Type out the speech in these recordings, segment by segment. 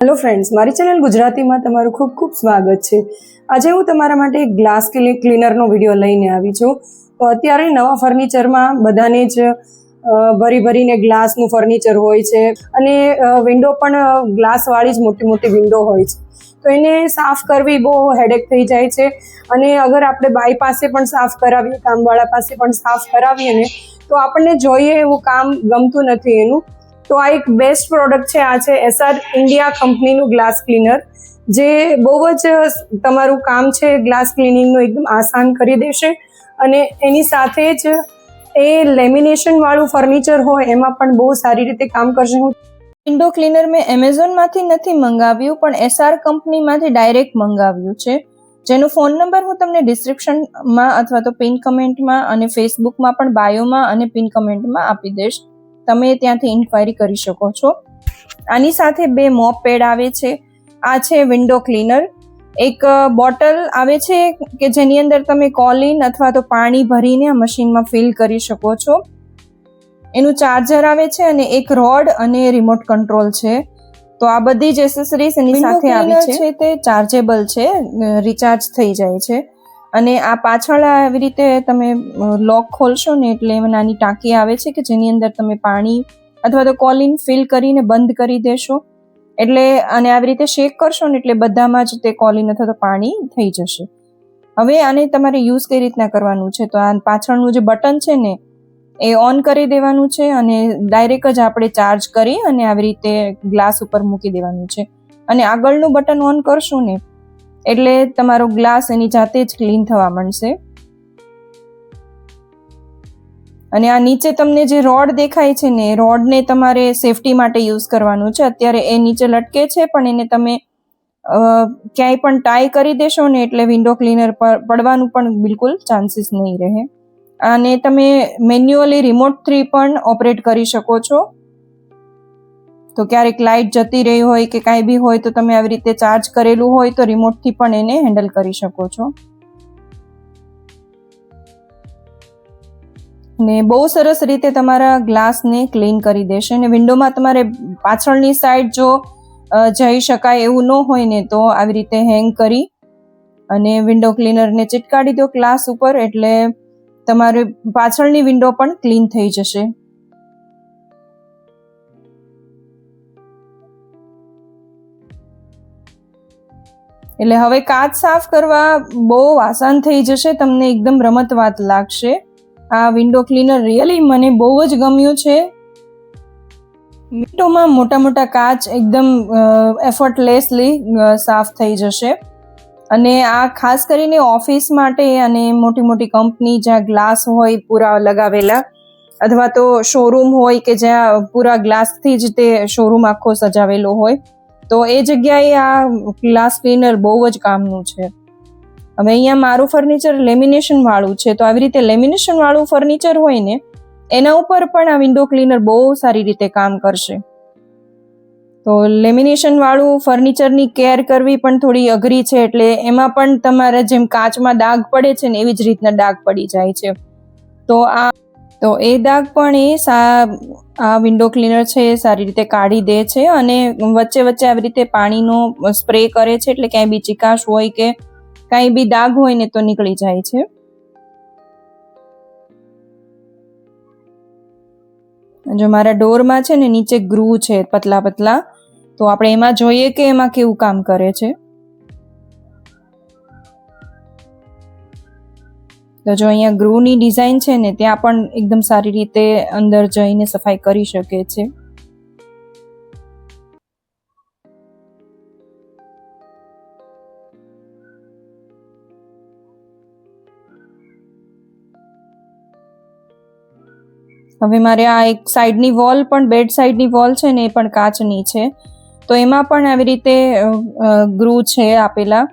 Hello friends, મારી channel ગુજરાતીમાં તમારું ખૂબ ખૂબ સ્વાગત છે. આજે હું તમારા માટે એક ગ્લાસ ક્લીનરનો વિડીયો લઈને આવી છું. તો અત્યારે નવા ફર્નિચરમાં બધાને જ ભરીને ગ્લાસનું ફર્નિચર હોય છે અને વિન્ડો પણ ગ્લાસવાળી જ મોટી મોટી વિન્ડો હોય છે. તો એને સાફ કરવી બહુ હેડેક થઈ જાય છે અને અગર આપણે બાઈ પાસે પણ સાફ કરાવીએ, કામવાળા પાસે પણ સાફ કરાવીએ ને તો આપણને જોઈએ એવું કામ ગમતું નથી એનું. તો આ એક બેસ્ટ પ્રોડક્ટ છે. આ છે એસઆર ઇન્ડિયા કંપનીનું ગ્લાસ ક્લીનર, જે બહુ જ તમારું કામ છે ગ્લાસ ક્લિનિંગનું એકદમ આસાન કરી દેશે. અને એની સાથે જ એ લેમિનેશનવાળું ફર્નિચર હોય એમાં પણ બહુ સારી રીતે કામ કરશે. વિન્ડો ક્લીનર મેં એમેઝોનમાંથી નથી મંગાવ્યું, પણ એસઆર કંપનીમાંથી ડાયરેક્ટ મંગાવ્યું છે, જેનો ફોન નંબર હું તમને ડિસ્ક્રિપ્શનમાં અથવા તો પિન કમેન્ટમાં અને ફેસબુકમાં પણ બાયોમાં અને પિન કમેન્ટમાં આપી દઈશ. તમે ત્યાંથી ઇન્ક્વાયરી કરી શકો છો. આની સાથે 2 મોપ પેડ આવે છે. આ છે વિન્ડો ક્લીનર. એક બોટલ આવે છે કે જેની અંદર તમે કોલિન અથવા તો પાણી ભરીને આ મશીનમાં ફિલ કરી શકો છો. એનું ચાર્જર આવે છે અને એક રોડ અને રિમોટ કંટ્રોલ છે. તો આ બધી જ એસેસરીઝ એની સાથે આવી છે. તે ચાર્જેબલ છે, રિચાર્જ થઈ જાય છે. અને આ પાછળ આવી રીતે તમે લોક ખોલશો ને એટલે એમાં નાની ટાંકી આવે છે કે જેની અંદર તમે પાણી અથવા તો કોલિન ફિલ કરીને બંધ કરી દેશો એટલે, અને આવી રીતે શેક કરશો ને એટલે બધામાં જ તે કોલિન અથવા તો પાણી થઈ જશે. હવે આને તમારે યુઝ કઈ રીતના કરવાનું છે, તો આ પાછળનું જે બટન છે ને એ ઓન કરી દેવાનું છે અને ડાયરેક્ટ જ આપણે ચાર્જ કરી અને આવી રીતે ગ્લાસ ઉપર મૂકી દેવાનું છે. અને આગળનું બટન ઓન કરશું ને એટલે તમારો ગ્લાસ એની જાતે જ ક્લીન થવા માંડશે. અને આ નીચે તમને જે રોડ દેખાય છે ને, રોડને તમારે સેફટી માટે યુઝ કરવાનું છે. અત્યારે એ નીચે લટકે છે, પણ એને તમે ક્યાંય પણ ટાઈ કરી દેશો ને એટલે વિન્ડો ક્લીનર પર પડવાનું પણ બિલકુલ ચાન્સીસ નહીં રહે. અને તમે મેન્યુઅલી રિમોટથી પણ ઓપરેટ કરી શકો છો. તો ક્યારેક લાઇટ જતી રહી હોય કે કાંઈ બી હોય તો તમે આવી રીતે ચાર્જ કરેલું હોય તો રિમોટથી પણ એને હેન્ડલ કરી શકો છો. ને બહુ સરસ રીતે તમારા ગ્લાસને ક્લીન કરી દેશે. અને વિન્ડોમાં તમારે પાછળની સાઈડ જો જઈ શકાય એવું ન હોય ને તો આવી રીતે હેંગ કરી અને વિન્ડો ક્લીનરને ચિટકાડી દો ગ્લાસ ઉપર એટલે તમારી પાછળની વિન્ડો પણ ક્લીન થઈ જશે. એટલે હવે કાચ સાફ કરવા બહુ આસાન થઈ જશે, તમને એકદમ રમત વાત લાગશે. આ વિન્ડો ક્લીનર રિયલી મને બહુ જ ગમ્યું છે. વિન્ડોમાં મોટા મોટા કાચ એકદમ એફર્ટલેસલી સાફ થઈ જશે. અને આ ખાસ કરીને ઓફિસ માટે અને મોટી મોટી કંપની જ્યાં ગ્લાસ હોય પૂરા લગાવેલા, અથવા તો શોરૂમ હોય કે જ્યાં પૂરા ગ્લાસથી જ તે શોરૂમ આખો સજાવેલો હોય, તો એ જગ્યાએ આ ગ્લાસ ક્લીનર બહુ જ કામનું છે. હવે અહીંયા મારું ફર્નિચર લેમિનેશન વાળું છે, તો આવી રીતે લેમિનેશન વાળું ફર્નિચર હોય ને એના ઉપર પણ આ વિન્ડો ક્લીનર બહુ સારી રીતે કામ કરશે. તો લેમિનેશન વાળું ફર્નિચરની કેર કરવી પણ થોડી અઘરી છે, એટલે એમાં પણ તમારે જેમ કાચમાં ડાઘ પડે છે ને એવી જ રીતના ડાઘ પડી જાય છે. તો એ ડાઘ પણ આ વિન્ડો ક્લીનર છે એ સારી રીતે કાઢી દે છે. અને વચ્ચે વચ્ચે આવી રીતે પાણીનો સ્પ્રે કરે છે એટલે ક્યાંય બી ચીકાશ હોય કે કાંઈ બી ડાઘ હોય ને તો નીકળી જાય છે. જો મારા ડોરમાં છે ને નીચે ગ્રૂ છે પતલા પતલા, તો આપણે એમાં જોઈએ કે એમાં કેવું કામ કરે છે. તો જો અહીંયા ગ્રૂની ડિઝાઇન છે ને ત્યાં પણ એકદમ સારી રીતે અંદર જઈને સફાઈ કરી શકે છે. હવે મારે આ એક સાઈડની વોલ પણ, બેડ સાઈડની વોલ છે ને એ પણ કાચની છે, તો એમાં પણ આવી રીતે ગ્રુ છે આપેલા,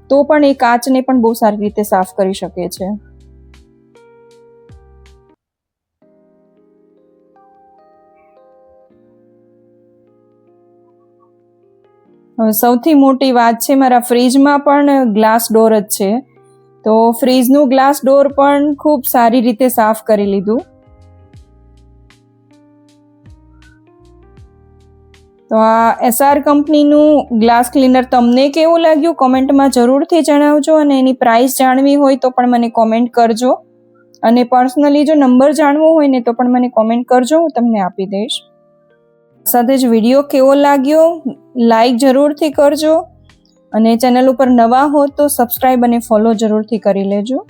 તો પણ એ કાચને પણ બહુ સારી રીતે સાફ કરી શકે છે. સૌથી મોટી વાત છે, મારા ફ્રીજમાં પણ ગ્લાસ ડોર જ છે, તો ફ્રીજનું ગ્લાસ ડોર પણ ખૂબ સારી રીતે સાફ કરી લીધું. તો આ એસઆર કંપનીનું ગ્લાસ ક્લીનર તમને કેવું લાગ્યું કોમેન્ટમાં જરૂરથી જણાવજો, અને એની પ્રાઇસ જાણવી હોય તો પણ મને કોમેન્ટ કરજો, અને પર્સનલી જો નંબર જાણવો હોય ને તો પણ મને કોમેન્ટ કરજો, હું તમને આપી દઈશ. સાથે જ વિડીયો કેવો લાગ્યો લાઈક જરૂરથી કરજો, અને ચેનલ ઉપર નવા હો તો સબસ્ક્રાઈબ અને ફોલો જરૂરથી કરી લેજો.